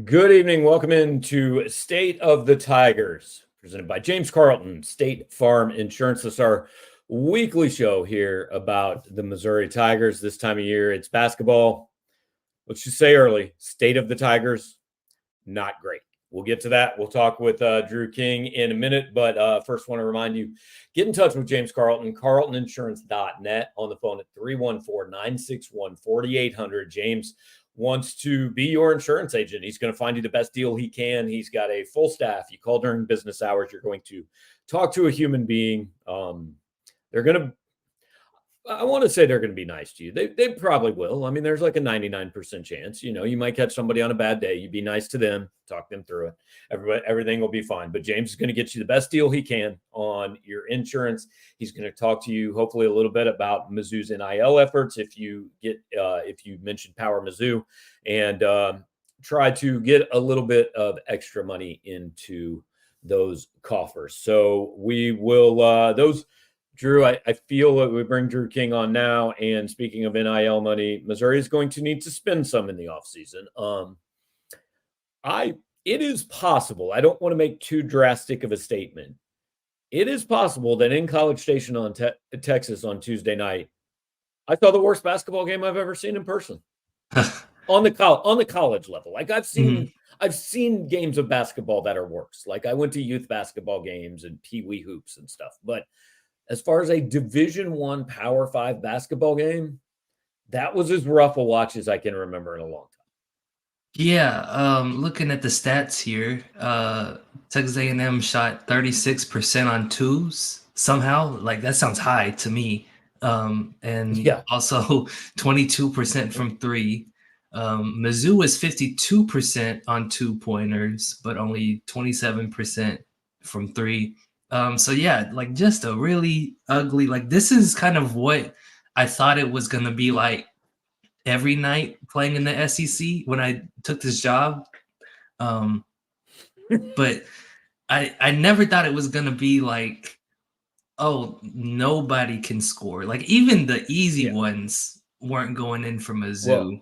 Good evening. Welcome into State of the Tigers, presented by James Carlton, State Farm Insurance. This is our weekly show here about the Missouri Tigers. This time of year, it's basketball. Let's just say early, State of the Tigers, not great. We'll get to that. We'll talk with Drew King in a minute, but first want to remind you, get in touch with James Carlton, carltoninsurance.net, on the phone at 314-961-4800. James wants to be your insurance agent. He's going to find you the best deal he can. He's got a full staff. You call during business hours, you're going to talk to a human being. I want to say they're going to be nice to you. They probably will. I mean, there's like a 99% chance. You might catch somebody on a bad day. You be nice to them, talk them through it. Everything will be fine. But James is going to get you the best deal he can on your insurance. He's going to talk to you hopefully a little bit about Mizzou's NIL efforts if you mention Power Mizzou, and try to get a little bit of extra money into those coffers. So we will Drew, I feel that we bring Drew King on now. And speaking of NIL money, Missouri is going to need to spend some in the offseason. It is possible. I don't want to make too drastic of a statement. It is possible that in College Station on Texas on Tuesday night, I saw the worst basketball game I've ever seen in person on the college level. Like I've seen games of basketball that are worse. Like I went to youth basketball games and peewee hoops and stuff, but as far as a Division I Power 5 basketball game, that was as rough a watch as I can remember in a long time. Yeah, looking at the stats here, Texas A&M shot 36% on twos somehow. Like that sounds high to me. Also 22% from three. Mizzou was 52% on 2-pointers, but only 27% from three. Like just a really ugly, like this is kind of what I thought it was going to be like every night playing in the SEC when I took this job. But I never thought it was going to be like, oh, nobody can score. Like even the easy ones weren't going in for Mizzou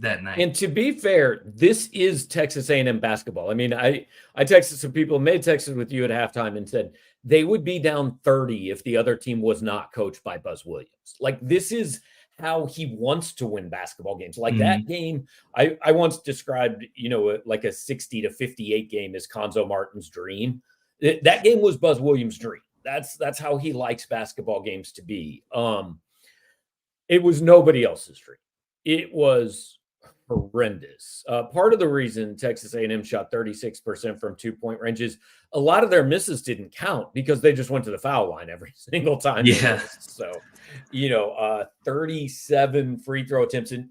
that night. And to be fair, this is Texas A&M basketball. I mean, I texted some people, made texted with you at halftime and said they would be down 30 if the other team was not coached by Buzz Williams. Like this is how he wants to win basketball games. Like that game, I once described, like a 60-58 game as Conzo Martin's dream. That game was Buzz Williams' dream. That's how he likes basketball games to be. It was nobody else's dream. It was horrendous. Part of the reason Texas A&M shot 36% from 2-point ranges, a lot of their misses didn't count because they just went to the foul line every single time. Yeah. So, 37 free throw attempts. And,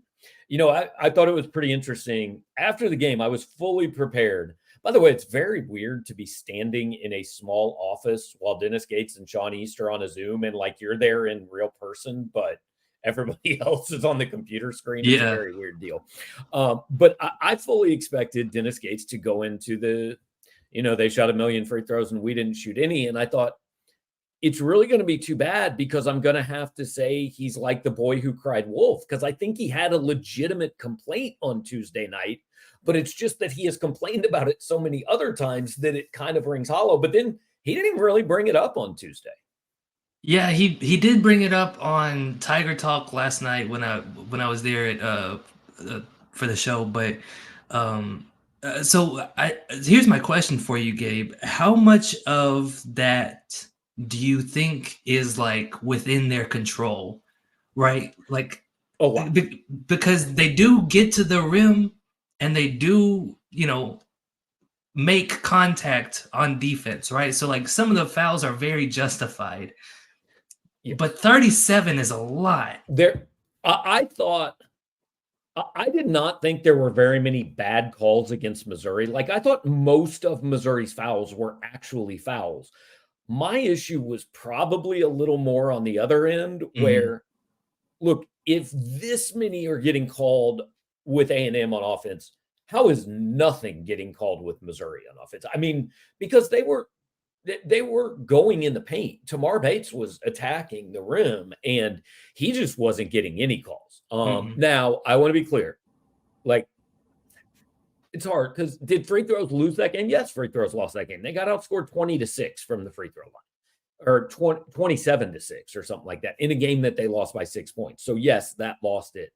I thought it was pretty interesting. After the game, I was fully prepared. By the way, it's very weird to be standing in a small office while Dennis Gates and Sean East are on a Zoom and like you're there in real person, but everybody else is on the computer screen. It's a very weird deal. But I fully expected Dennis Gates to go into they shot 1 million free throws and we didn't shoot any. And I thought it's really going to be too bad because I'm going to have to say he's like the boy who cried wolf, because I think he had a legitimate complaint on Tuesday night, but it's just that he has complained about it so many other times that it kind of rings hollow. But then he didn't even really bring it up on Tuesday. Yeah, he did bring it up on Tiger Talk last night when I was there for the show. But here's my question for you, Gabe. How much of that do you think is like within their control, right? Like, because they do get to the rim and they do, make contact on defense, right? So like some of the fouls are very justified. Yeah. But 37 is a lot. I did not think there were very many bad calls against Missouri. Like I thought most of Missouri's fouls were actually fouls. My issue was probably a little more on the other end where, look, if this many are getting called with A&M on offense, how is nothing getting called with Missouri on offense? I mean, because they were going in the paint. Tamar Bates was attacking the rim, and he just wasn't getting any calls. Now, I want to be clear. Like, It's hard because did free throws lose that game? Yes, free throws lost that game. They got outscored 20-6 from the free throw line, or 27-6 or something like that in a game that they lost by 6 points. So yes, that lost it.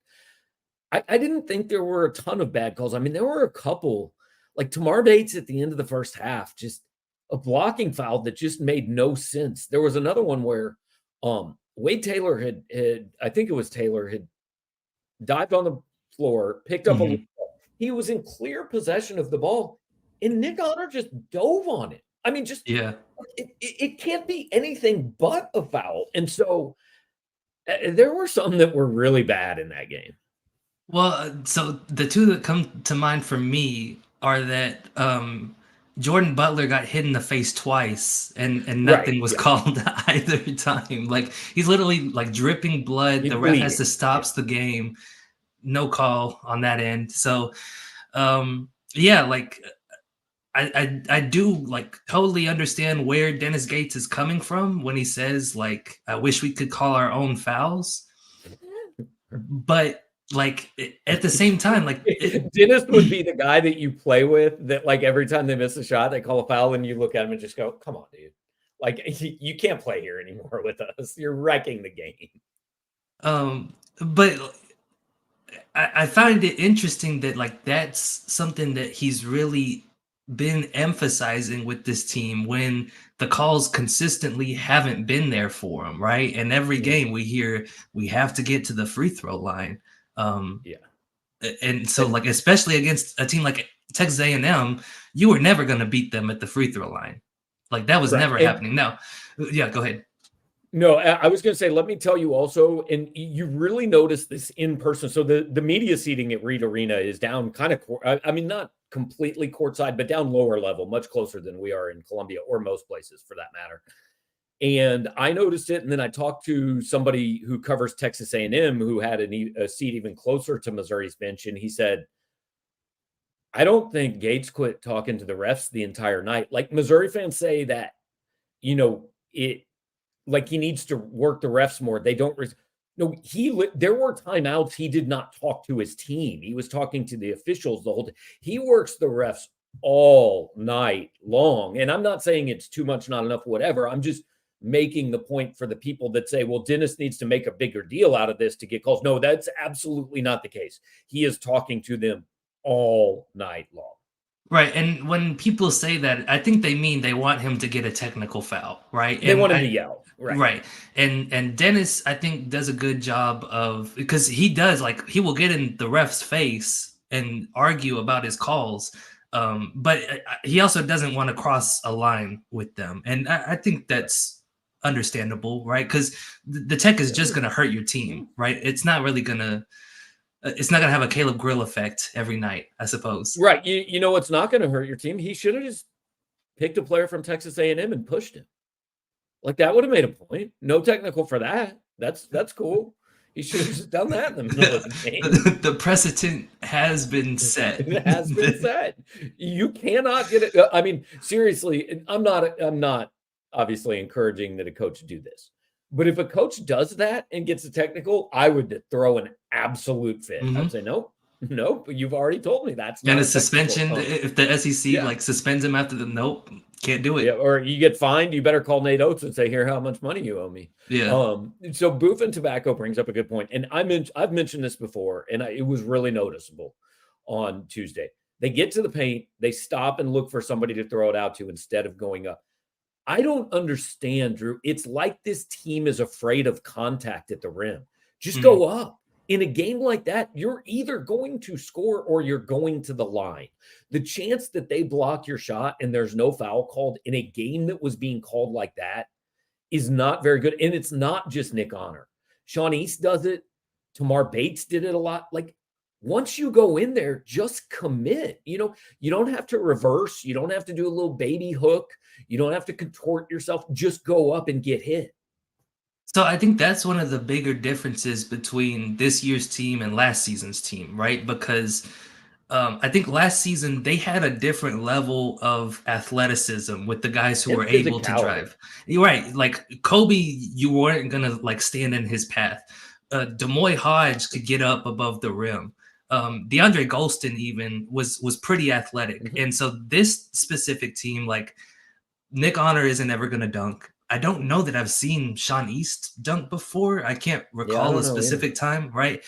I didn't think there were a ton of bad calls. I mean, there were a couple, like Tamar Bates at the end of the first half, just a blocking foul that just made no sense. There was another one where Wade Taylor had I think it was Taylor, had dived on the floor, picked up a ball. He was in clear possession of the ball, and Nick Honor just dove on it. I mean, just it can't be anything but a foul. And so there were some that were really bad in that game. Well, so the two that come to mind for me are that Jordan Butler got hit in the face twice, and nothing was called either time. Like, he's literally like dripping blood. The ref has to stop the game. No call on that end. So, like I do like totally understand where Dennis Gates is coming from when he says like, I wish we could call our own fouls, but like at the same time, like Dennis would be the guy that you play with that like every time they miss a shot, they call a foul and you look at him and just go, come on, dude. Like you can't play here anymore with us. You're wrecking the game. But I find it interesting that like that's something that he's really been emphasizing with this team when the calls consistently haven't been there for him, right? And every game we hear we have to get to the free throw line. And so like especially against a team like Texas A&M, you were never going to beat them at the free throw line. Like that was never happening. Now, go ahead. No, I was going to say, let me tell you also, and you really notice this in person. So the media seating at Reed Arena is down kind of, I mean, not completely courtside, but down lower level, much closer than we are in Columbia or most places for that matter. And I noticed it. And then I talked to somebody who covers Texas A&M who had a seat even closer to Missouri's bench. And he said, I don't think Gates quit talking to the refs the entire night. Like Missouri fans say that, you know, like he needs to work the refs more. They don't. No, there were timeouts. He did not talk to his team. He was talking to the officials the whole day. He works the refs all night long. And I'm not saying it's too much, not enough, whatever. I'm just making the point for the people that say, well, Dennis needs to make a bigger deal out of this to get calls. No, that's absolutely not the case. He is talking to them all night long. Right. And when people say that, I think they mean they want him to get a technical foul, right? They want him to yell. Right. And Dennis, I think, does a good job of, because he does, like, he will get in the ref's face and argue about his calls. But he also doesn't want to cross a line with them. And I think that's understandable, right? Because the tech is just going to hurt your team, right? It's not really going to. It's not going to have a Caleb Grill effect every night, I suppose. Right. You know what's not going to hurt your team? He should have just picked a player from Texas A&M and pushed him. Like that would have made a point. No technical for that. That's cool. He should have just done that in the middle of the game. The precedent has been set. It has been set. You cannot get it. I mean, seriously, I'm not obviously encouraging that a coach do this. But if a coach does that and gets a technical, I would throw an absolute fit. I'd say, nope, you've already told me that's not. And a suspension, if the SEC like suspends him after nope, can't do it. Yeah, or you get fined, you better call Nate Oates and say, here, how much money you owe me. Yeah. So Booth and Tobacco brings up a good point. And I've mentioned this before, and it was really noticeable on Tuesday. They get to the paint, they stop and look for somebody to throw it out to instead of going up. I don't understand, Drew. It's like this team is afraid of contact at the rim. Just go up. In a game like that, you're either going to score or you're going to the line. The chance that they block your shot and there's no foul called in a game that was being called like that is not very good. And it's not just Nick Honor. Sean East does it. Tamar Bates did it a lot. Like, once you go in there, just commit. You know, you don't have to reverse. You don't have to do a little baby hook. You don't have to contort yourself. Just go up and get hit. So I think that's one of the bigger differences between this year's team and last season's team, right? Because I think last season they had a different level of athleticism with the guys who were able to drive. You're right. Like Kobe, you weren't going to like stand in his path. Demoy Hodge could get up above the rim. DeAndre Golston even was pretty athletic. And so this specific team, like Nick Honor isn't ever going to dunk. I don't know that I've seen Sean East dunk before. I can't recall a specific time, right?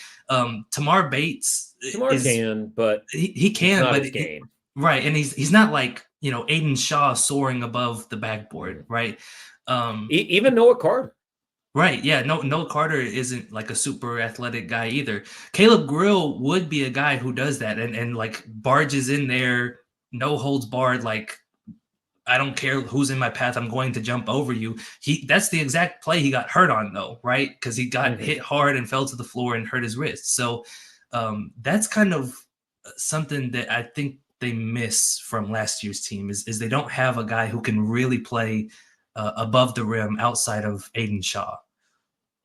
Tamar Bates can, but he can, not but his game. Right. And he's not like, Aiden Shaw soaring above the backboard, right? Even Noah Carter. Right. Yeah. No, Carter isn't like a super athletic guy either. Caleb Grill would be a guy who does that and like barges in there, no holds barred, like I don't care who's in my path, I'm going to jump over you. That's the exact play he got hurt on though, right? Because he got hit hard and fell to the floor and hurt his wrist. So that's kind of something that I think they miss from last year's team is they don't have a guy who can really play above the rim outside of Aiden Shaw.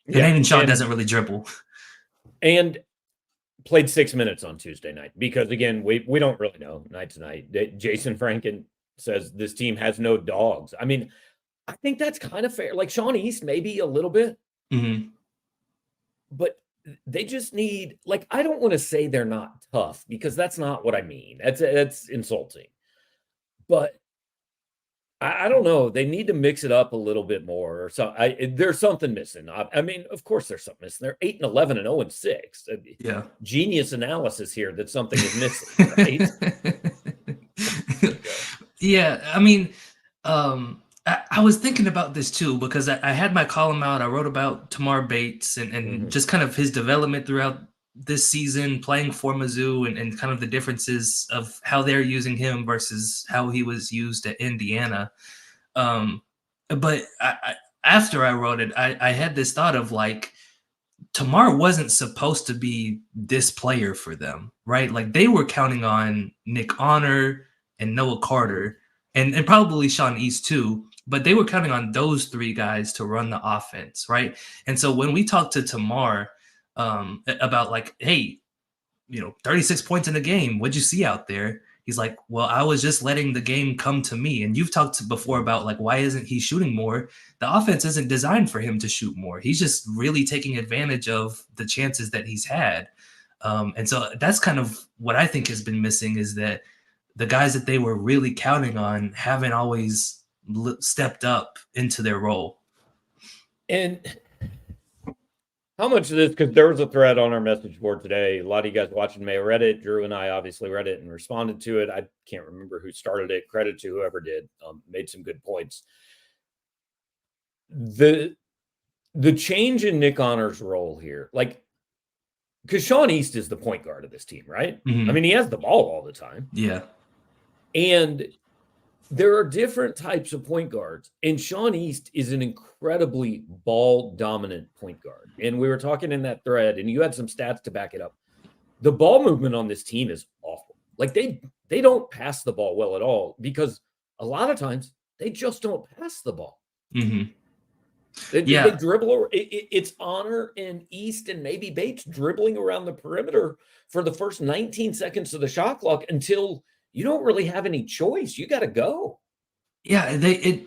And Aiden Shaw doesn't really dribble. And played 6 minutes on Tuesday night because, again, we don't really know night to night. Jason Franken says this team has no dogs. I mean, I think that's kind of fair. Like Sean East, maybe a little bit. But they just need, like, I don't want to say they're not tough because that's not what I mean. That's insulting. But I don't know. They need to mix it up a little bit more. Or so there's something missing. I mean, of course, there's something missing. They're 8-11 and 0-6. Yeah, genius analysis here that something is missing. Right? Yeah, I mean, I was thinking about this too because I had my column out. I wrote about Tamar Bates and just kind of his development throughout this season, playing for Mizzou and kind of the differences of how they're using him versus how he was used at Indiana. But after I wrote it, I had this thought of like, Tamar wasn't supposed to be this player for them, right? Like they were counting on Nick Honor and Noah Carter and probably Sean East too, but they were counting on those three guys to run the offense, right? And so when we talked to Tamar about like, hey, 36 points in the game, what'd you see out there? He's like, well, I was just letting the game come to me. And you've talked before about like, why isn't he shooting more? The offense isn't designed for him to shoot more. He's just really taking advantage of the chances that he's had. And so that's kind of what I think has been missing is that the guys that they were really counting on haven't always stepped up into their role. And how much of this, because there was a thread on our message board today. A lot of you guys watching may have read it. Drew and I obviously read it and responded to it. I can't remember who started it. Credit to whoever did. Made some good points. The change in Nick Honor's role here, like, because Sean East is the point guard of this team, right? I mean, he has the ball all the time. Yeah. And there are different types of point guards, and Sean East is an incredibly ball-dominant point guard. And we were talking in that thread, and you had some stats to back it up. The ball movement on this team is awful. Like, they don't pass the ball well at all because a lot of times they just don't pass the ball. They dribble. It's Honor and East and maybe Bates dribbling around the perimeter for the first 19 seconds of the shot clock until – you don't really have any choice. You got to go. Yeah, the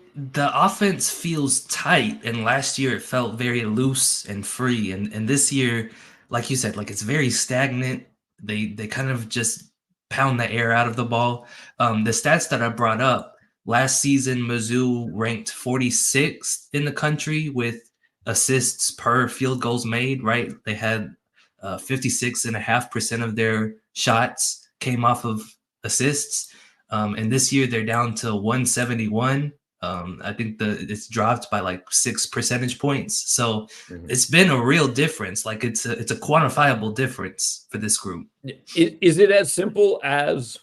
offense feels tight, and last year it felt very loose and free, and this year, like you said, like it's very stagnant. They kind of just pound the air out of the ball. The stats that I brought up last season, Mizzou ranked 46th in the country with assists per field goals made. Right, they had 56.5% of their shots came off of assists, and this year they're down to 171. I think it's dropped by like 6 percentage points. So it's been a real difference. Like it's a quantifiable difference for this group. Is it as simple as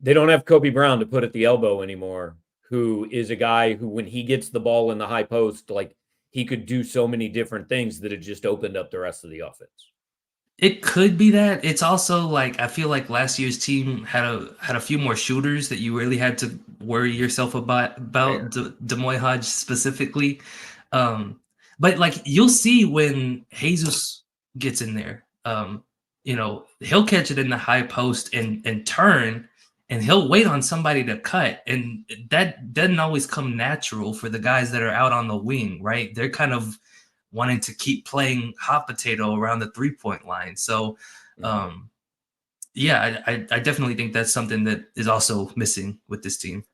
they don't have Kobe Brown to put at the elbow anymore, who is a guy who, when he gets the ball in the high post, like he could do so many different things that it just opened up the rest of the offense? It could be that. It's also like I feel like last year's team had a few more shooters that you really had to worry yourself about Demoy Hodge specifically. But like you'll see when Jesus gets in there, he'll catch it in the high post and turn, and he'll wait on somebody to cut, and that doesn't always come natural for the guys that are out on the wing, right? They're kind of wanting to keep playing hot potato around the 3-point line. So Yeah, I definitely think that's something that is also missing with this team.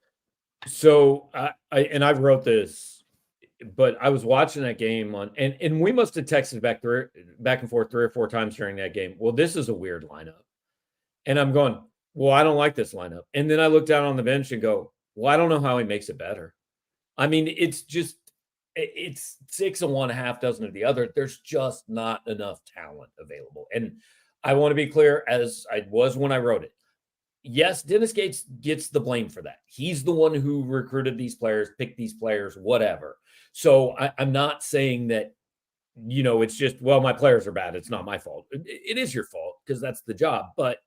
So I wrote this, but I was watching that game and we must have texted back and forth 3 or 4 times during that game. Well, this is a weird lineup. And I'm going, well, I don't like this lineup. And then I look down on the bench and go, well, I don't know how he makes it better. I mean, it's 6 of one, half dozen of the other. There's just not enough talent available. And I want to be clear, as I was when I wrote it. Yes, Dennis Gates gets the blame for that. He's the one who recruited these players, picked these players, whatever. So I'm not saying that, it's just, well, my players are bad. It's not my fault. It is your fault because that's the job. But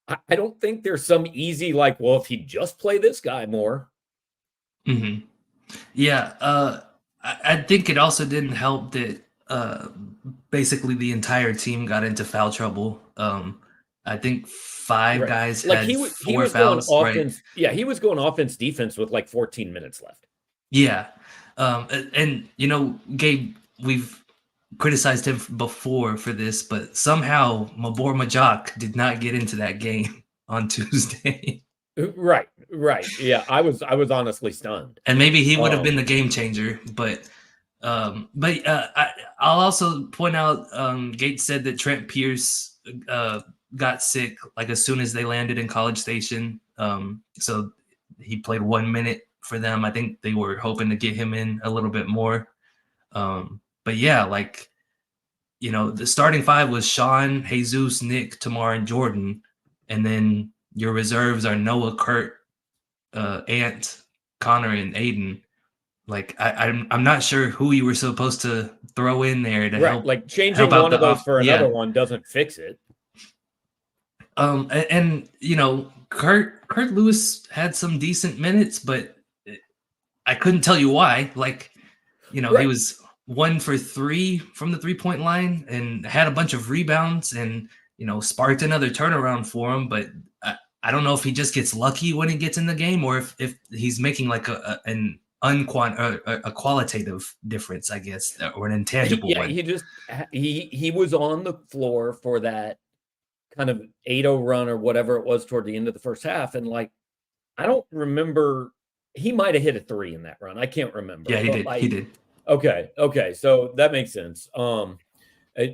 I don't think there's some easy, like, well, if he'd just play this guy more. Mm-hmm. Yeah. I think it also didn't help that basically the entire team got into foul trouble. I think 5 guys like had he 4 was going fouls, offense. right? Yeah, he was going offense defense with like 14 minutes left. Yeah. And Gabe, we've criticized him before for this, but somehow Mabor Majak did not get into that game on Tuesday. Right. Yeah, I was honestly stunned. And maybe he would have been the game changer, but I'll also point out Gates said that Trent Pierce got sick like as soon as they landed in College Station. So he played 1 minute for them. I think they were hoping to get him in a little bit more. But yeah, the starting 5 was Sean, Jesus, Nick, Tamar, and Jordan. And then your reserves are Noah, Kurt, Ant, Connor, and Aiden. Like I'm not sure who you were supposed to throw in there to help. Like changing one of those for another one doesn't fix it. And Kurt Lewis had some decent minutes, but I couldn't tell you why. He was 1 for 3 from the 3-point line and had a bunch of rebounds and sparked another turnaround for him. But I don't know if he just gets lucky when he gets in the game or if he's making like a qualitative difference, I guess, or an intangible one. He was on the floor for that kind of 8-0 run or whatever it was toward the end of the first half. And I don't remember, he might have hit a 3 in that run. I can't remember. Yeah, he did. Okay. So that makes sense.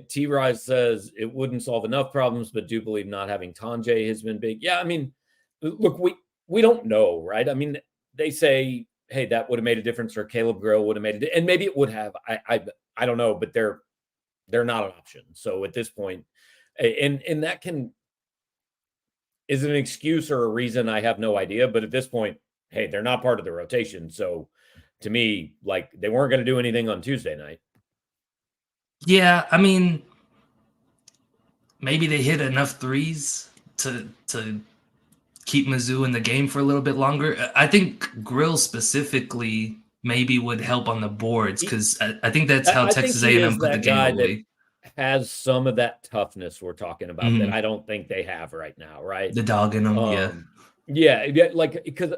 T-Rise says it wouldn't solve enough problems, but do believe not having Tanjay has been big. Yeah, I mean, look, we don't know, right? I mean, they say, hey, that would have made a difference, or Caleb Grill would have made it, and maybe it would have. I don't know, but they're not an option. So at this point, and that is an excuse or a reason, I have no idea. But at this point, hey, they're not part of the rotation. So to me, they weren't going to do anything on Tuesday night. Yeah, I mean, maybe they hit enough threes to keep Mizzou in the game for a little bit longer. I think Grill specifically maybe would help on the boards because I think that's how Texas A&M put the game away. Has some of that toughness we're talking about that I don't think they have right now, right? The dog in them, yeah, because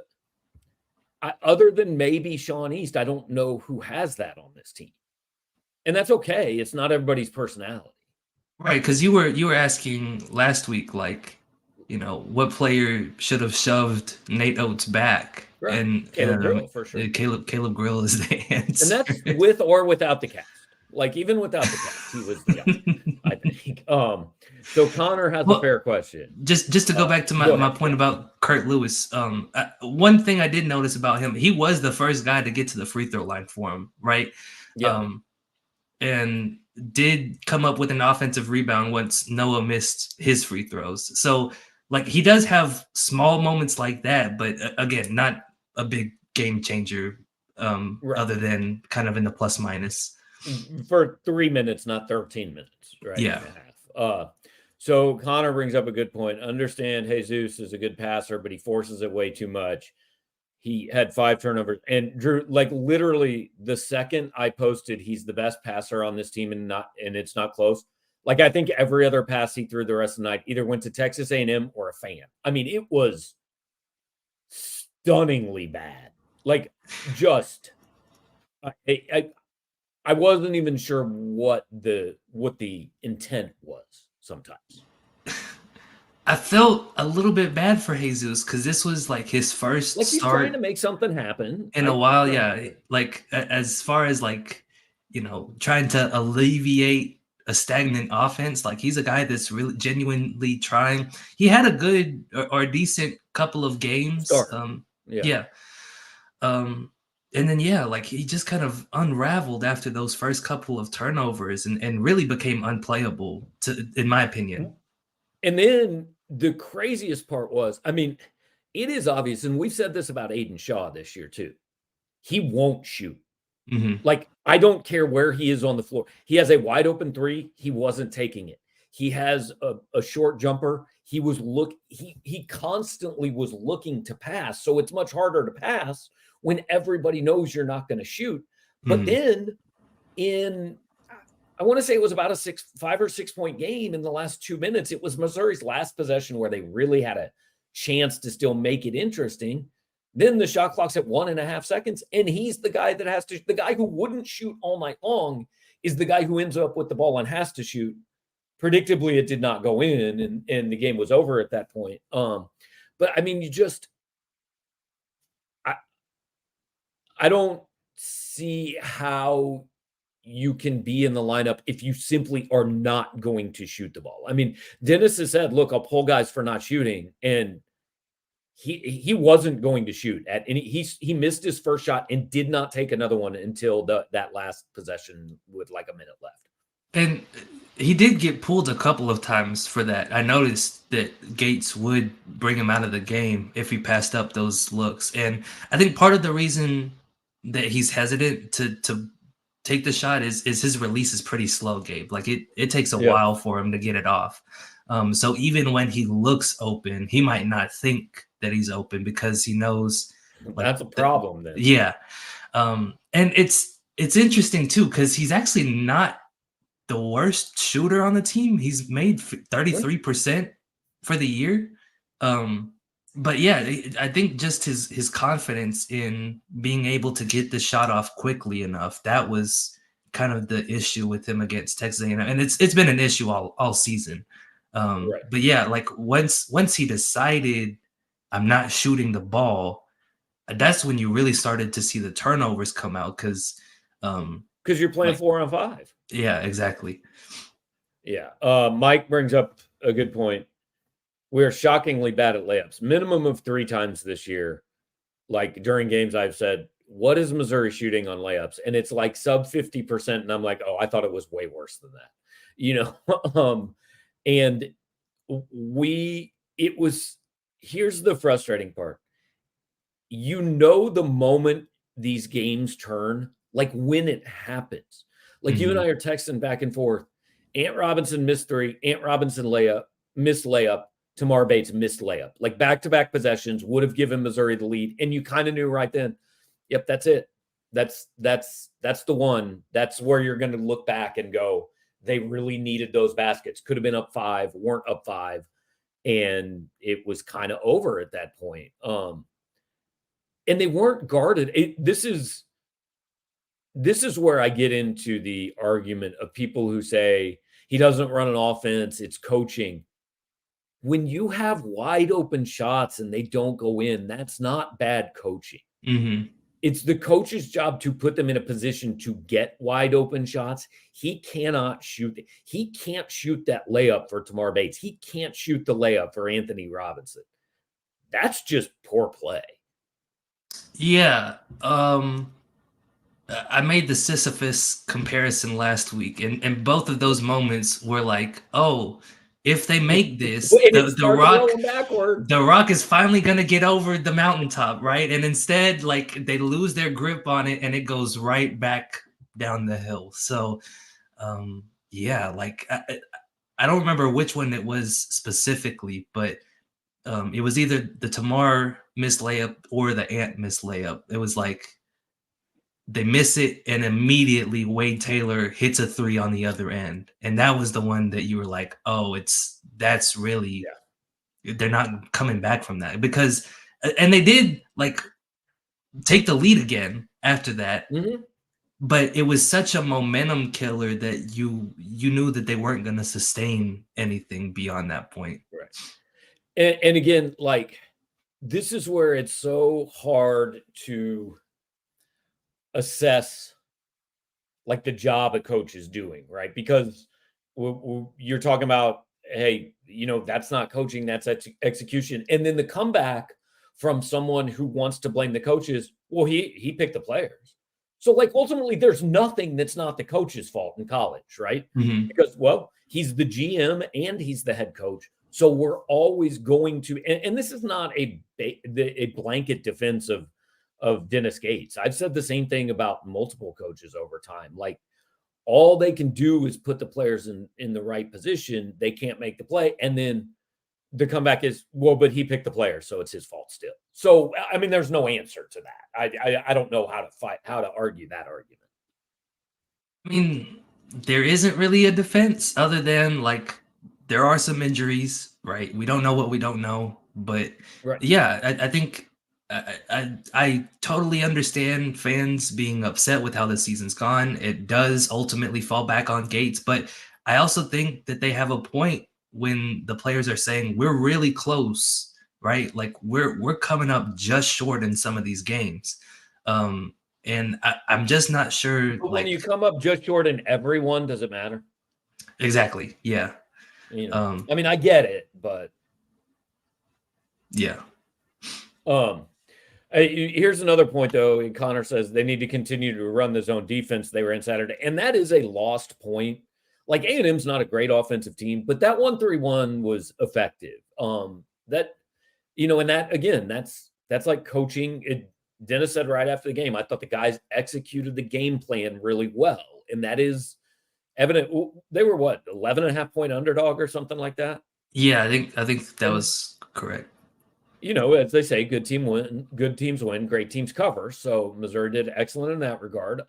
other than maybe Sean East, I don't know who has that on this team. And that's okay. It's not everybody's personality. Right, because you were asking last week, what player should have shoved Nate Oates back? Right. And Caleb Grill, for sure. Caleb Grill is the answer. And that's with or without the cast. Even without the cast, he was the guy, I think. So Connor has a fair question. Just to go back to my point about Kurt Lewis. One thing I did notice about him, he was the first guy to get to the free throw line for him, right? Yeah. And did come up with an offensive rebound once Noah missed his free throws. So he does have small moments like that, but again, not a big game changer other than kind of in the plus minus. For 3 minutes, not 13 minutes, right? Yeah. So Connor brings up a good point. Understand Jesus is a good passer, but he forces it way too much. He had 5 turnovers. And Drew, literally the second I posted he's the best passer on this team and it's not close. I think every other pass he threw the rest of the night either went to Texas A&M or a fan. I mean, it was stunningly bad. Just I wasn't even sure what the intent was sometimes. I felt a little bit bad for Jesus because this was like his first like he's start trying to make something happen in a while. Yeah, like as far as like trying to alleviate a stagnant offense. Like he's a guy that's really genuinely trying. He had a good or decent couple of games. Start. Yeah. And then like he just kind of unraveled after those first couple of turnovers and really became unplayable in my opinion. And then the craziest part was, I mean, it is obvious, and we've said this about Aiden Shaw this year too. He won't shoot. Mm-hmm. Like, I don't care where he is on the floor. He has a wide open three. He wasn't taking it. He has a short jumper. He constantly was looking to pass. So it's much harder to pass when everybody knows you're not going to shoot. But then I want to say it was about a 5 or 6 point game in the last 2 minutes. It was Missouri's last possession where they really had a chance to still make it interesting. Then the shot clock's at 1.5 seconds, and he's the guy that the guy who wouldn't shoot all night long is the guy who ends up with the ball and has to shoot. Predictably, it did not go in, and the game was over at that point. But I mean, I don't see how you can be in the lineup if you simply are not going to shoot the ball. I mean, Dennis has said, look, I'll pull guys for not shooting, and he wasn't going to shoot at any. He missed his first shot and did not take another one until that last possession with like a minute left. And he did get pulled a couple of times for that. I noticed that Gates would bring him out of the game if he passed up those looks. And I think part of the reason that he's hesitant to take the shot is his release is pretty slow, Gabe. Like it takes a while for him to get it off. So even when he looks open, he might not think that he's open because he knows that's a problem then. Yeah. And it's interesting too, because he's actually not the worst shooter on the team. He's made 33% for the year. But yeah, I think just his confidence in being able to get the shot off quickly enough, that was kind of the issue with him against Texas A&M. And it's been an issue all season. But yeah, like once he decided I'm not shooting the ball, that's when you really started to see the turnovers come out because you're playing 4-on-5. Yeah, exactly. Yeah. Mike brings up a good point. We're shockingly bad at layups. Minimum of 3 times this year. Like during games, I've said, what is Missouri shooting on layups? And it's like sub 50%. And I'm like, oh, I thought it was way worse than that. And here's the frustrating part. The moment these games turn, like when it happens. Like you and I are texting back and forth. Ant Robinson missed 3. Ant Robinson missed layup. Tamar Bates missed layup. Like back-to-back possessions would have given Missouri the lead. And you kind of knew right then, yep, that's it. That's the one. That's where you're going to look back and go, they really needed those baskets. Could have been up 5, weren't up 5. And it was kind of over at that point. And they weren't guarded. This is where I get into the argument of people who say he doesn't run an offense, it's coaching. When you have wide open shots and they don't go in, that's not bad coaching. It's the coach's job to put them in a position to get wide open shots. He cannot shoot. He can't shoot that layup for Tamar Bates. He can't shoot the layup for Anthony Robinson. That's just poor play. Yeah. I made the Sisyphus comparison last week, and both of those moments were like, oh, if they make this, the rock is finally going to get over the mountaintop, right? And instead, like they lose their grip on it and it goes right back down the hill. So, yeah, like I don't remember which one it was specifically, but it was either the Tamar missed layup or the Ant missed layup. It was like they miss it and immediately Wade Taylor hits a 3 on the other end. And that was the one that you were like, oh, that's really, they're not coming back from that and they did like take the lead again after that. but it was such a momentum killer that you knew that they weren't going to sustain anything beyond that point. Right. And again, like, this is where it's so hard to assess like the job a coach is doing, right? Because you're talking about, hey, that's not coaching, that's execution. And then the comeback from someone who wants to blame the coaches, well, he picked the players. So, like, ultimately, there's nothing that's not the coach's fault in college, right? Mm-hmm. Because, well, he's the GM and he's the head coach. So we're always going to, and this is not a blanket defense of Dennis Gates. I've said the same thing about multiple coaches over time. Like, all they can do is put the players in the right position. They can't make the play. And then the comeback is, well, but he picked the player, so it's his fault still. So, I mean, there's no answer to that. I don't know how to argue that argument. I mean, there isn't really a defense other than, like, there are some injuries, right? We don't know what we don't know. But right. Yeah, I think I totally understand fans being upset with how the season's gone. It does ultimately fall back on Gates, but I also think that they have a point when the players are saying we're really close, right? Like we're coming up just short in some of these games. And I'm just not sure. But when you come up just short in everyone, does it matter? Exactly. Yeah. I mean, I get it, but yeah. Here's another point, though. And Connor says they need to continue to run the zone defense they were in Saturday, and that is a lost point. Like, A&M's not a great offensive team, but that 1-3-1 was effective. And that again, that's like coaching. Dennis said right after the game, I thought the guys executed the game plan really well, and that is evident. They were what, 11.5-point underdog or something like that? Yeah, I think that was correct. As they say, good teams win, great teams cover. So Missouri did excellent in that regard.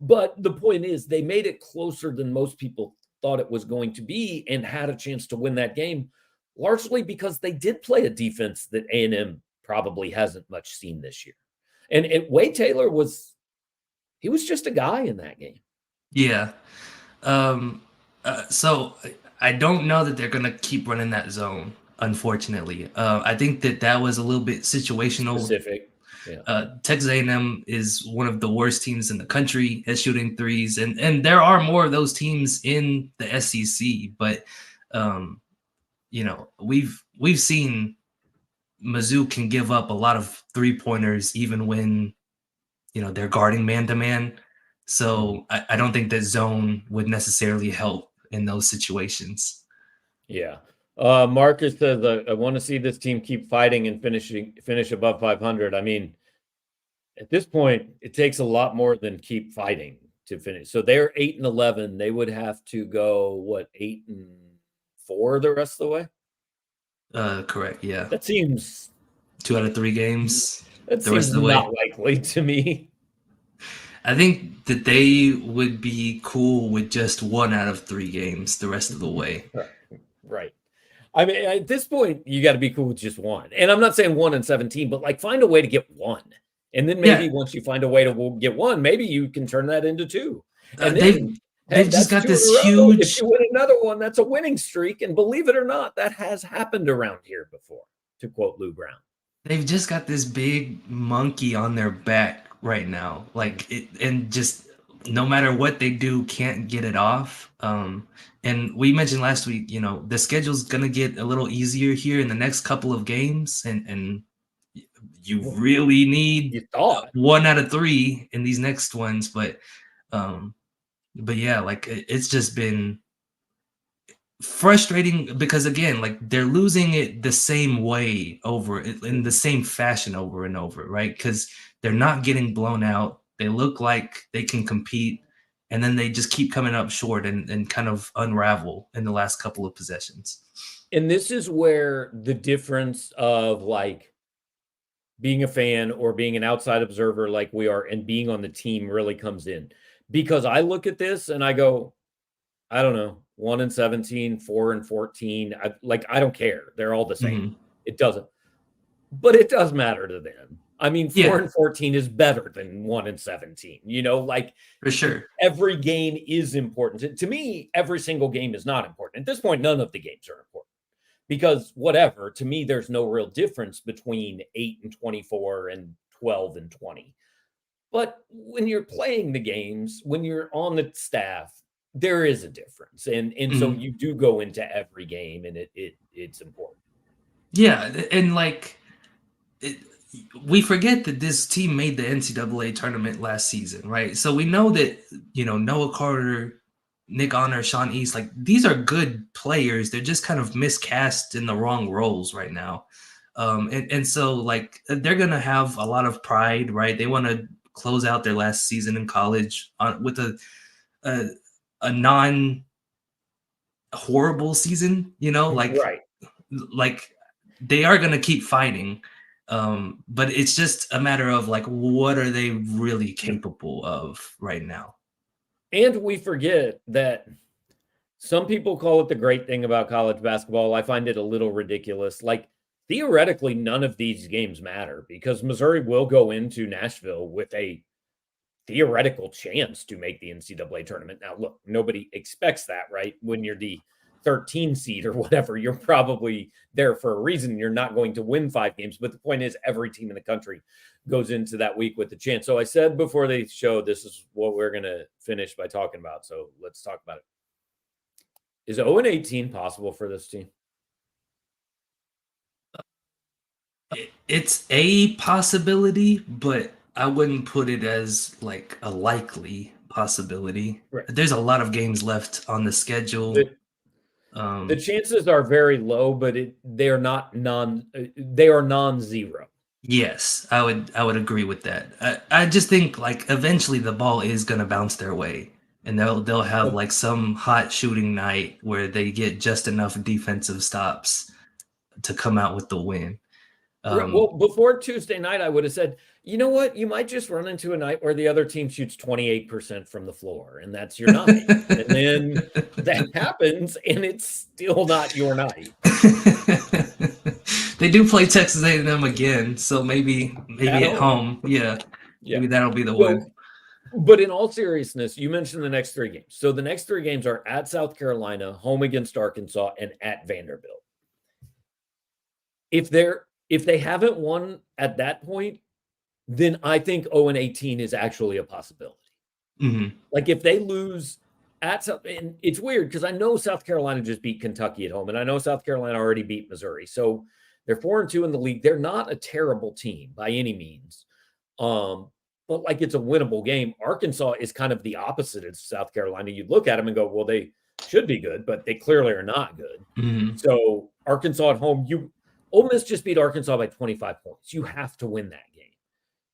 But the point is, they made it closer than most people thought it was going to be and had a chance to win that game, largely because they did play a defense that A&M probably hasn't much seen this year. And Wade Taylor was just a guy in that game. Yeah. So I don't know that they're going to keep running that zone, unfortunately. I think that was a little bit situational. Specific. Yeah. Texas A&M is one of the worst teams in the country at shooting threes, and there are more of those teams in the SEC. But we've seen Mizzou can give up a lot of 3-pointers even when they're guarding man to man. So I don't think that zone would necessarily help in those situations. Yeah. Marcus says, I want to see this team keep fighting and finish above 500. I mean, at this point, it takes a lot more than keep fighting to finish. So they're 8-11. They would have to go, what, 8-4 the rest of the way? Correct. Yeah. That seems 2 out of 3 games. That seems not likely to me. I think that they would be cool with just 1 out of 3 games the rest of the way. Right. I mean, at this point, you got to be cool with just 1. And I'm not saying 1-17, but like find a way to get 1. And then maybe once you find a way to get 1, maybe you can turn that into 2. And then they've just got this huge. If you win another one, that's a winning streak. And believe it or not, that has happened around here before, to quote Lou Brown. They've just got this big monkey on their back right now, and just no matter what they do, can't get it off. And we mentioned last week, the schedule's gonna get a little easier here in the next couple of games, and you really need 1 out of 3 in these next ones. But yeah, like it's just been frustrating because again, like they're losing it the same way in the same fashion over and over, right? Because they're not getting blown out. They look like they can compete, and then they just keep coming up short and kind of unravel in the last couple of possessions. And this is where the difference of like being a fan or being an outside observer like we are and being on the team really comes in. Because I look at this and I go, I don't know, 1-17, 4-14. I don't care. They're all the same. Mm-hmm. It doesn't. But it does matter to them. I mean, Yeah, 4-14 is better than 1-17. Like for sure. every game is important. To me, every single game is not important. At this point, none of the games are important because whatever, to me, there's no real difference between 8-24 and 12-20. But when you're playing the games, when you're on the staff, there is a difference. And so Mhm. you do go into every game and it's important. Yeah, and like it, we forget that this team made the NCAA tournament last season, right? So we know that Noah Carter, Nick Honor, Sean East, like these are good players. They're just kind of miscast in the wrong roles right now, and so like they're gonna have a lot of pride, right? They want to close out their last season in college with a, a non horrible season, Right. like they are going to keep fighting, but it's just a matter of like what are they really capable of right now. And we forget that some people call it the great thing about college basketball. I find it a little ridiculous. Like, theoretically, none of these games matter because Missouri will go into Nashville with a theoretical chance to make the NCAA tournament. Now, look, nobody expects that, right? When you're the 13 seed or whatever, you're probably there for a reason. You're not going to win 5 games. But the point is, every team in the country goes into that week with a chance. So I said before they showed, this is what we're going to finish by talking about. So let's talk about it. Is 0-18 possible for this team? It's a possibility, but I wouldn't put it as like a likely possibility. Right. There's a lot of games left on the schedule. The chances are very low, but they are non-zero. Yes, I would agree with that. I just think like eventually the ball is gonna bounce their way, and they'll have But like some hot shooting night where they get just enough defensive stops to come out with the win. well, before Tuesday night, I would have said, you know what? You might just run into a night where the other team shoots 28% from the floor, and that's your night. And then that happens, and it's still not your night. They do play Texas A&M again, so maybe At at home. home, yeah, Yeah. maybe that'll be the one. So, but in all seriousness, you mentioned the next 3 games. So the next 3 games are at South Carolina, home against Arkansas, and at Vanderbilt. If they haven't won at that point, then I think 0-18 is actually a possibility. Mm-hmm. Like if they lose at South, and it's weird because I know South Carolina just beat Kentucky at home, and I know South Carolina already beat Missouri. So they're 4-2 in the league. They're not a terrible team by any means. But like it's a winnable game. Arkansas is kind of the opposite of South Carolina. You look at them and go, well, they should be good, but they clearly are not good. Mm-hmm. So Arkansas at home, Ole Miss just beat Arkansas by 25 points. You have to win that game.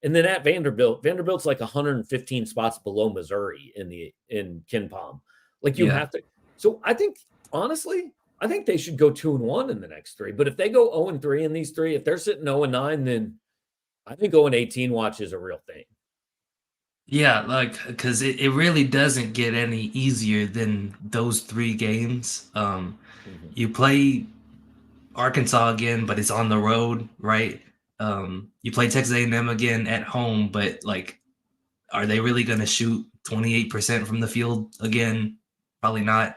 And then at Vanderbilt's like 115 spots below Missouri in KenPom. Like you Yeah. have to. So I think honestly, I think they should go 2-1 in the next 3. But if they go 0-3 in these 3, if they're sitting 0-9, then I think 0-18 watch is a real thing. Yeah, like because it really doesn't get any easier than those 3 games. You play Arkansas again, but it's on the road, right? You play Texas A&M again at home, but like, are they really going to shoot 28% from the field again? Probably not.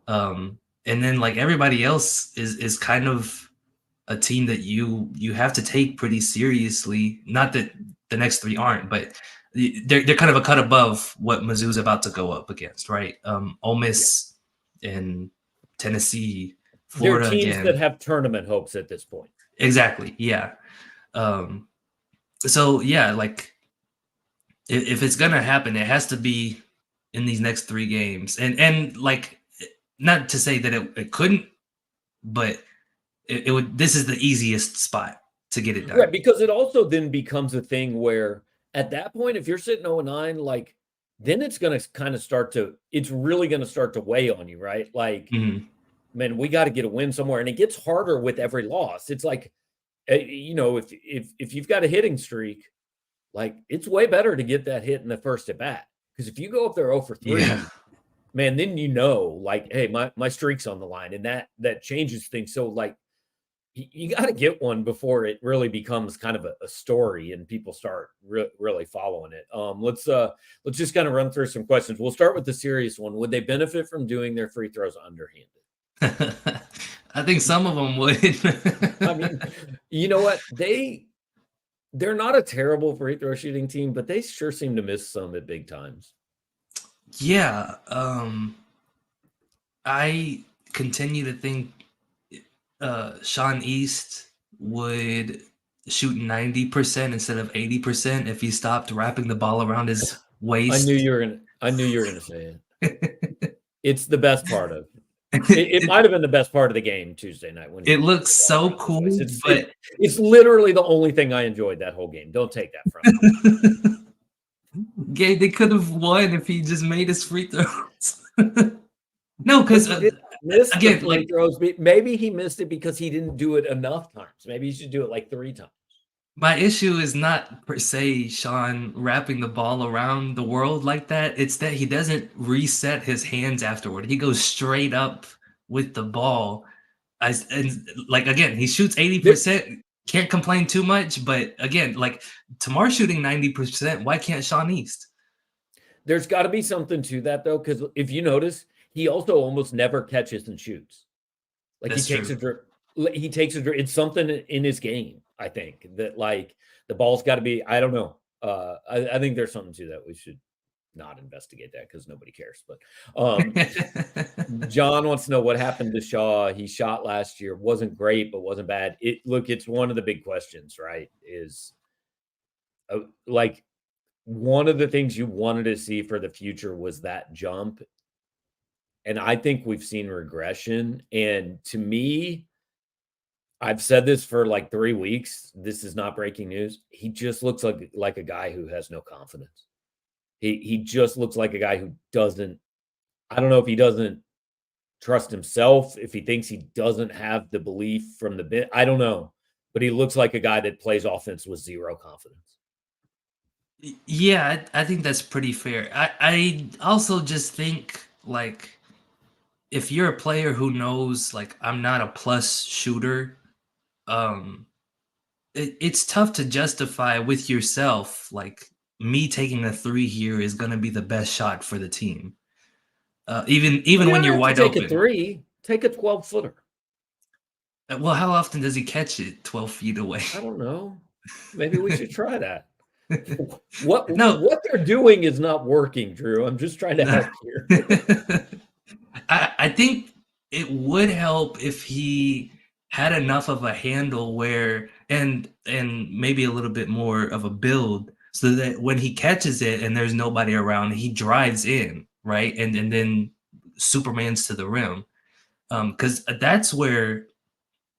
And then like everybody else is kind of a team that you have to take pretty seriously. Not that the next 3 aren't, but they're kind of a cut above what Mizzou's about to go up against, right? Ole Miss and Tennessee, They're Florida teams that again. have tournament hopes at this point. Exactly. Yeah. So yeah, like if it's gonna happen, it has to be in these next 3 games. And like not to say that it couldn't, but it would. This is the easiest spot to get it done. Right, because it also then becomes a thing where at that point, if you're sitting 0-9, like then it's going to kind of it's really going to start to weigh on you, right? Like, Mhm. man, we got to get a win somewhere, and it gets harder with every loss. It's like, if you've got a hitting streak, like it's way better to get that hit in the first at bat because if you go up there 0-3, Yeah. man, then like, hey, my streak's on the line, and that changes things. So like you got to get one before it really becomes kind of a story and people start really following it. Let's just kind of run through some questions. We'll start with the serious one. Would they benefit from doing their free throws underhanded? I think some of them would. I mean, you know what? They're not a terrible free throw shooting team, but they sure seem to miss some at big times. Yeah. I continue to think Sean East would shoot 90% instead of 80% if he stopped wrapping the ball around his waist. I knew you were gonna say it. It's the best part of it. Might have been the best part of the game Tuesday night when it looks so cool. It's literally the only thing I enjoyed that whole game. Don't take that from me. Gabe, they could have won if he just made his free throws. No, because again, free throws. Maybe he missed it because he didn't do it enough times. Maybe he should do it like 3 times. My issue is not per se Sean wrapping the ball around the world like that. It's that he doesn't reset his hands afterward. He goes straight up with the ball. And like, again, he shoots 80%. Can't complain too much. But again, like Tamar shooting 90%. Why can't Sean East? There's got to be something to that, though, because if you notice, he also almost never catches and shoots. Like he takes a dribble. It's something in his game, I think, that like the ball's got to be. I don't know. I think there's something to that. We should not investigate that because nobody cares. But John wants to know what happened to Shaw. He shot last year, wasn't great, but wasn't bad. It's one of the big questions, right? Is like one of the things you wanted to see for the future was that jump. And I think we've seen regression. And to me, I've said this for like 3 weeks. This is not breaking news. He just looks like a guy who has no confidence. He just looks like a guy who doesn't. I don't know if he doesn't trust himself, if he thinks he doesn't have the belief from the bit. I don't know. But he looks like a guy that plays offense with zero confidence. Yeah, I think that's pretty fair. I also just think like if you're a player who knows like I'm not a plus shooter, it's tough to justify with yourself like me taking a 3 here is going to be the best shot for the team. Even when you're wide open. Take a 3, take a 12-footer. Well, how often does he catch it 12 feet away? I don't know. Maybe we should try that. What they're doing is not working, Drew. I'm just trying to help here. I think it would help if he had enough of a handle where and maybe a little bit more of a build so that when he catches it and there's nobody around, he drives in, right? And then Superman's to the rim. Because that's where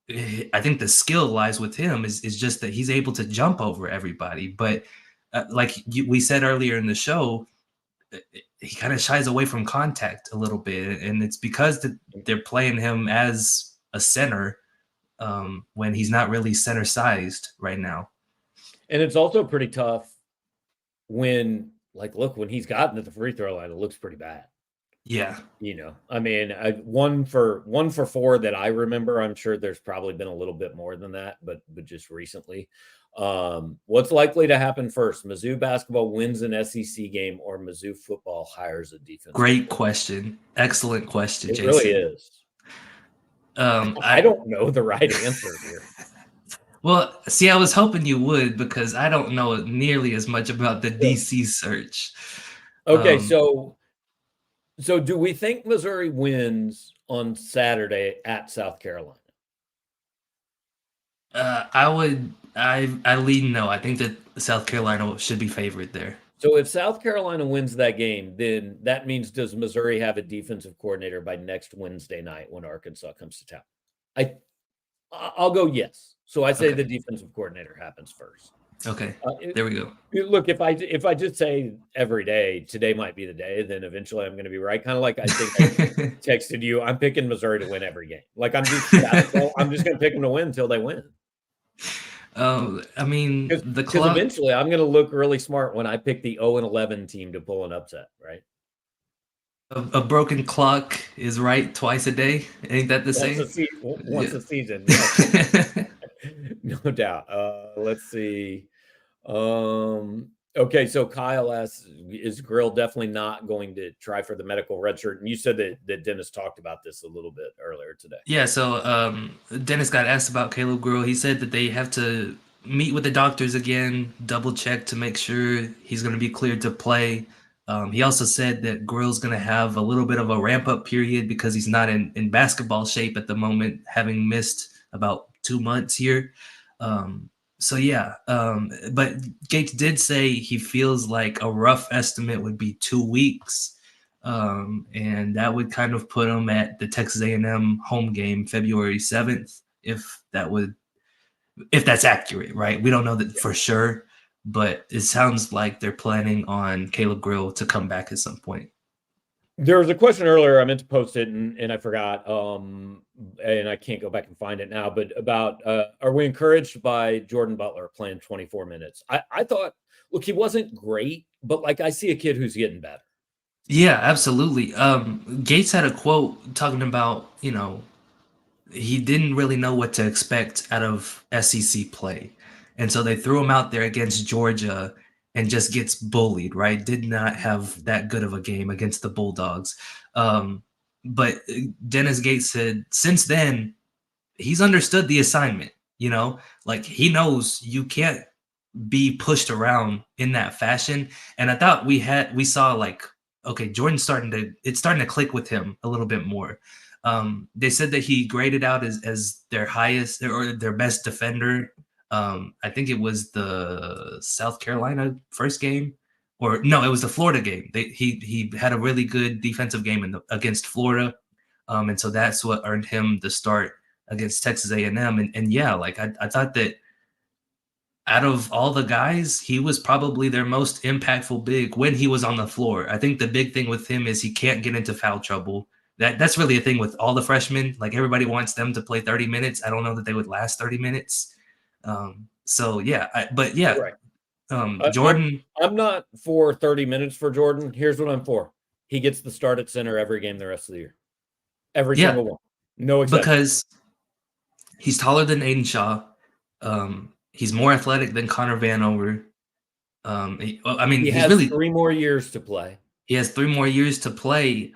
I think the skill lies with him is just that he's able to jump over everybody. But we said earlier in the show, he kind of shies away from contact a little bit, and it's because they're playing him as a center when he's not really center sized right now. And it's also pretty tough when he's gotten to the free throw line, it looks pretty bad. Yeah, I mean, 1 for 4 that I remember. I'm sure there's probably been a little bit more than that, but just recently. What's likely to happen first? Mizzou basketball wins an SEC game, or Mizzou football hires a defense? Great question. Excellent question, it Jason. Really is. I don't know the right answer here. Well, see, I was hoping you would because I don't know nearly as much about the DC search. Okay, so do we think Missouri wins on Saturday at South Carolina? I lean no. I think that South Carolina should be favored there. So if South Carolina wins that game, then that means does Missouri have a defensive coordinator by next Wednesday night when Arkansas comes to town? I'll go yes. So I say the defensive coordinator happens first. Okay, there we go. Look, if I just say every day, today might be the day, then eventually I'm going to be right. Kind of like I think I texted you, I'm picking Missouri to win every game. Like I'm just going to pick them to win until they win. I mean, because eventually I'm going to look really smart when I pick the 0-11 team to pull an upset, right? A broken clock is right twice a day. Ain't that the Once a, same? se- once Yeah. a season, yes. No doubt. Let's see. Okay, so Kyle asks, is Grill definitely not going to try for the medical red shirt? And you said that Dennis talked about this a little bit earlier today. Yeah, so Dennis got asked about Caleb Grill. He said that they have to meet with the doctors again, double check to make sure he's going to be cleared to play. He also said that Grill's going to have a little bit of a ramp up period because he's not in basketball shape at the moment, having missed about 2 months here. So yeah, but Gates did say he feels like a rough estimate would be 2 weeks, and that would kind of put him at the Texas A&M home game, February 7th, if that's accurate, right? We don't know that for sure, but it sounds like they're planning on Caleb Grill to come back at some point. There was a question earlier. I meant to post it and I forgot. And I can't go back and find it now. But about are we encouraged by Jordan Butler playing 24 minutes? I thought, look, he wasn't great, but like I see a kid who's getting better. Yeah, absolutely. Gates had a quote talking about, he didn't really know what to expect out of SEC play. And so they threw him out there against Georgia and just gets bullied, right? Did not have that good of a game against the Bulldogs. But Dennis Gates said since then, he's understood the assignment, like he knows you can't be pushed around in that fashion. And I thought we saw like, okay, Jordan's starting to click with him a little bit more. They said that he graded out as their highest or their best defender. I think it was the South Carolina first game, or no, it was the Florida game. He had a really good defensive game against Florida, and so that's what earned him the start against Texas A&M. And yeah, like I thought that out of all the guys, he was probably their most impactful big when he was on the floor. I think the big thing with him is he can't get into foul trouble. That's really a thing with all the freshmen. Like everybody wants them to play 30 minutes. I don't know that they would last 30 minutes. So yeah, Right. Jordan. I'm not for 30 minutes for Jordan. Here's what I'm for. He gets the start at center every game the rest of the year. Every single one. No exception. Because he's taller than Aiden Shaw. He's more athletic than Connor Vanover. He has really 3 more years to play. He has 3 more years to play.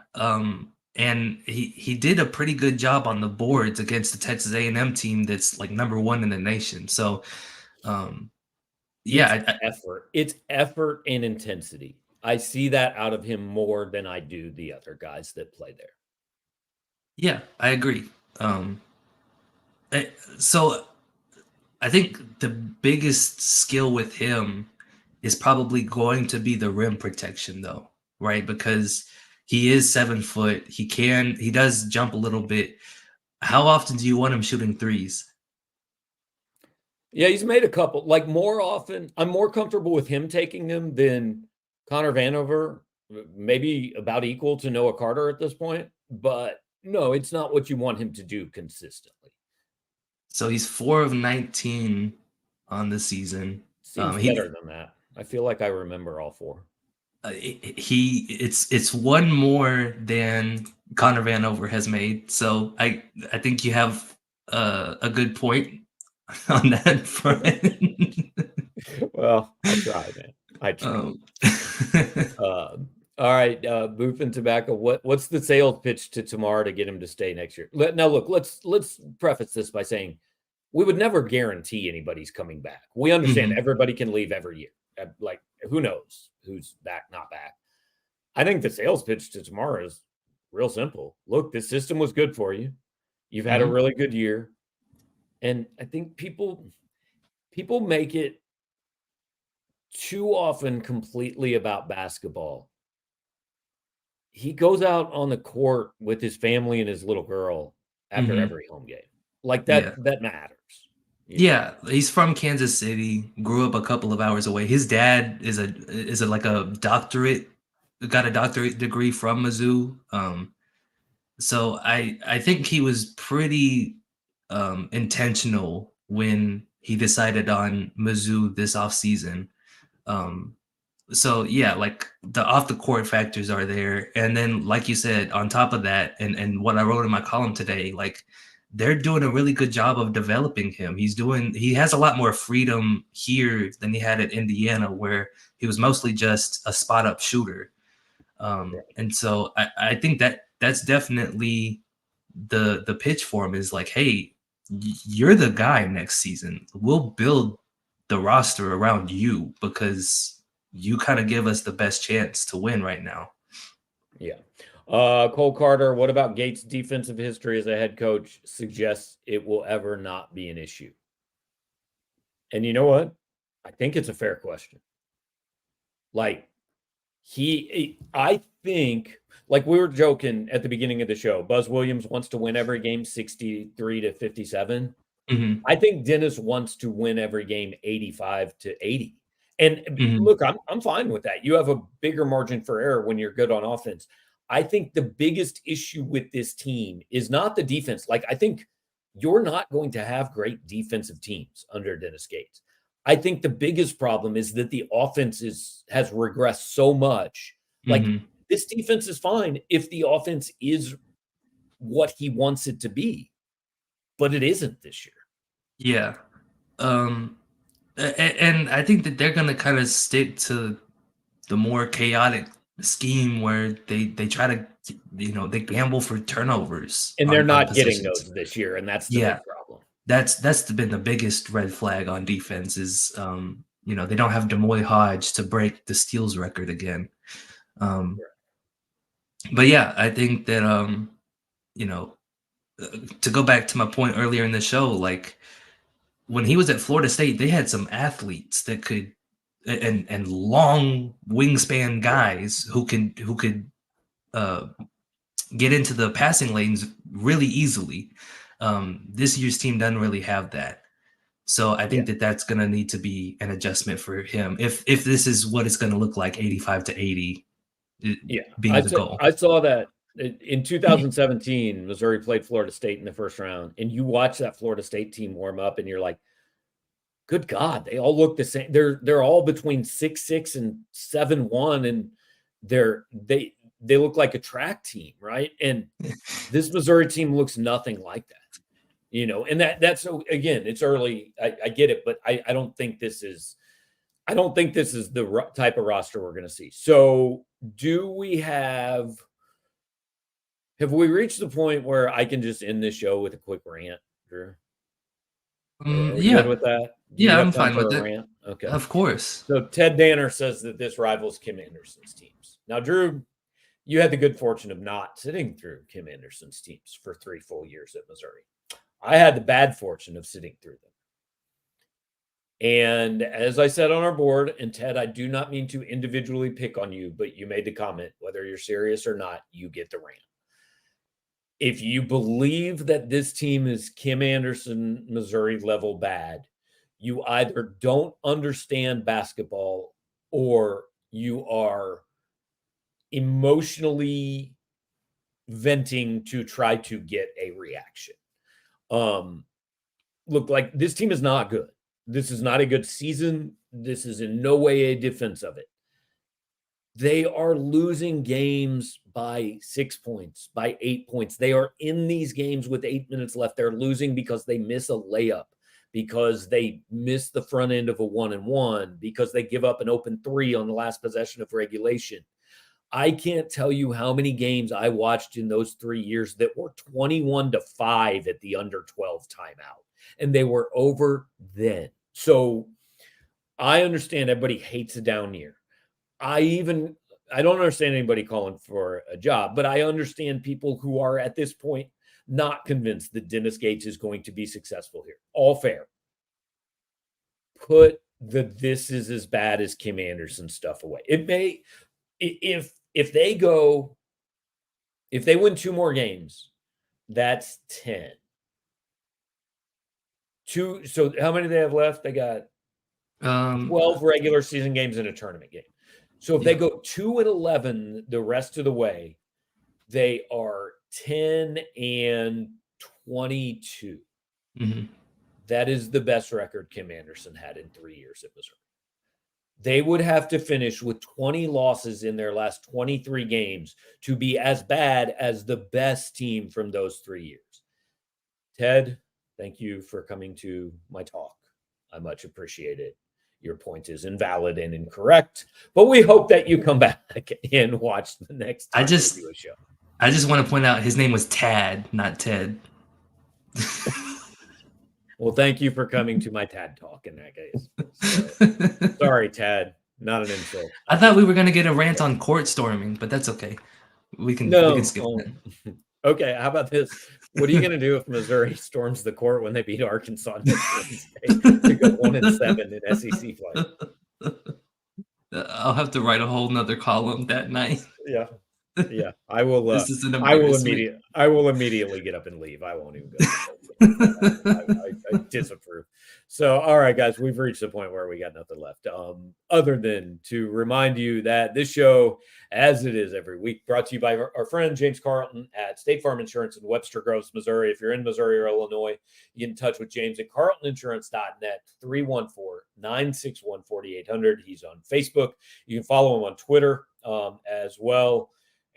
And he did a pretty good job on the boards against the Texas A&M team that's like number 1 in the nation. So, It's effort and intensity. I see that out of him more than I do the other guys that play there. Yeah, I agree. So I think the biggest skill with him is probably going to be the rim protection, though, right? Because he is 7 foot. He does jump a little bit. How often do you want him shooting threes? Yeah, he's made a couple. Like more often, I'm more comfortable with him taking them than Connor Vanover, maybe about equal to Noah Carter at this point. But no, it's not what you want him to do consistently. So he's 4 of 19 on the season. Seems better than that. I feel like I remember all 4. It's one more than Connor Vanover has made. So I think you have a good point on that front. Well, I try, man. I try. All right, Booth and Tobacco. What's the sales pitch to Tamar to get him to stay next year? Now, look, let's preface this by saying we would never guarantee anybody's coming back. We understand everybody can leave every year. Like, who knows who's back, not back. I think the sales pitch to Tamar is real simple. Look, this system was good for you. You've had a really good year. And I think people make it too often completely about basketball. He goes out on the court with his family and his little girl after every home game. Like that matters. Yeah, he's from Kansas City, grew up a couple of hours away. His dad is like a doctorate, got a doctorate degree from Mizzou. So I think he was pretty intentional when he decided on Mizzou this offseason. So yeah, like the off the court factors are there, and then like you said, on top of that, and what I wrote in my column today, like they're doing a really good job of developing him. He has a lot more freedom here than he had at Indiana, where he was mostly just a spot up shooter. And so I think that's definitely the pitch for him is like, hey, you're the guy next season. We'll build the roster around you because you kind of give us the best chance to win right now. Yeah. Cole Carter, what about Gates' defensive history as a head coach suggests it will ever not be an issue? And you know what? I think it's a fair question. Like, I think, like we were joking at the beginning of the show, Buzz Williams wants to win every game 63-57. Mm-hmm. I think Dennis wants to win every game 85-80. And Mm-hmm. look, I'm fine with that. You have a bigger margin for error when you're good on offense. I think the biggest issue with this team is not the defense. Like, I think you're not going to have great defensive teams under Dennis Gates. I think the biggest problem is that the offense has regressed so much. Like, Mm-hmm. this defense is fine if the offense is what he wants it to be, but it isn't this year. Yeah. And I think that they're gonna kind of stick to the more chaotic scheme where they try to they gamble for turnovers And they're on not getting possessions. those this year, and that's the Yeah, big problem. that's been the biggest red flag on defense is they don't have Demoy Hodge to break the steals record again. Um, but yeah, I think that you know to go back to my point earlier in the show, like when he was at Florida State, they had some athletes that could and long wingspan guys who could uh, get into the passing lanes really easily. This year's team doesn't really have that. So I Yeah. think that that's going to need to be an adjustment for him if this is what it's going to look like 85-80 Yeah. being the goal. I saw that in 2017, Missouri played Florida State in the first round, and you watch that Florida State team warm up, and you're like, good God, they all look the same. They're all between 6'6" and 7'1", and they look like a track team, right? And this Missouri team looks nothing like that. And that's so again, it's early. I get it, but I don't think this is the type of roster we're going to see. So, do we have we reached the point where I can just end this show with a quick rant, Drew? Are we good Yeah, with that? Do you yeah, have I'm time fine for with a it. rant? Okay. Of course. So Ted Danner says that this rivals Kim Anderson's teams. Now, Drew, you had the good fortune of not sitting through Kim Anderson's teams for 3 full years at Missouri. I had the bad fortune of sitting through them. And as I said on our board, and Ted, I do not mean to individually pick on you, but you made the comment, whether you're serious or not, you get the rant. If you believe that this team is Kim Anderson, Missouri level bad, you either don't understand basketball or you are emotionally venting to try to get a reaction. Look, like this team is not good. This is not a good season. This is in no way a defense of it. They are losing games by 6 points, by 8 points. They are in these games with 8 minutes left. They're losing because they miss a layup, because they miss the front end of a 1-and-1, because they give up an open 3 on the last possession of regulation. I can't tell you how many games I watched in those 3 years that were 21-5 at the under 12 timeout, and they were over then. So I understand everybody hates a down year. I don't understand anybody calling for a job, but I understand people who are at this point not convinced that Dennis Gates is going to be successful here. All fair. Put the this is as bad as Kim Anderson stuff away. It may, if they win 2 more games, that's 10. So how many do they have left? They got 12 regular season games and a tournament game. So if they go 2-11 the rest of the way, they are 10-22. Mm-hmm. That is the best record Kim Anderson had in 3 years at Missouri. They would have to finish with 20 losses in their last 23 games to be as bad as the best team from those 3 years. Ted, thank you for coming to my talk. I much appreciate it. Your point is invalid and incorrect, but we hope that you come back and watch the next time we do a show. I just want to point out his name was Tad, not Ted. Well, thank you for coming to my Tad talk in that case. So, sorry, Tad. Not an insult. I thought we were going to get a rant on court storming, but that's okay. We can skip that. Okay, how about this? What are you going to do if Missouri storms the court when they beat Arkansas next Wednesday to go 1-7 in SEC play? I'll have to write a whole nother column that night. Yeah. I will. This is an I will immediately get up and leave. I won't even go. I disapprove. So, all right, guys, we've reached the point where we got nothing left, other than to remind you that this show, as it is every week, brought to you by our friend James Carlton at State Farm Insurance in Webster Groves, Missouri. If you're in Missouri or Illinois, you get in touch with James at carltoninsurance.net, 314-961-4800. He's on Facebook. You can follow him on Twitter as well.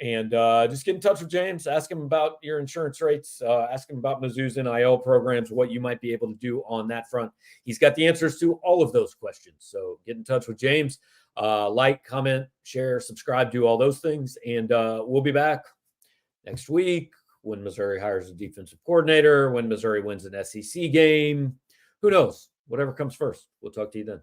And just get in touch with James. Ask him about your insurance rates. Ask him about Mizzou's NIL programs, what you might be able to do on that front. He's got the answers to all of those questions. So get in touch with James. Like, comment, share, subscribe, do all those things. And we'll be back next week when Missouri hires a defensive coordinator, when Missouri wins an SEC game. Who knows? Whatever comes first. We'll talk to you then.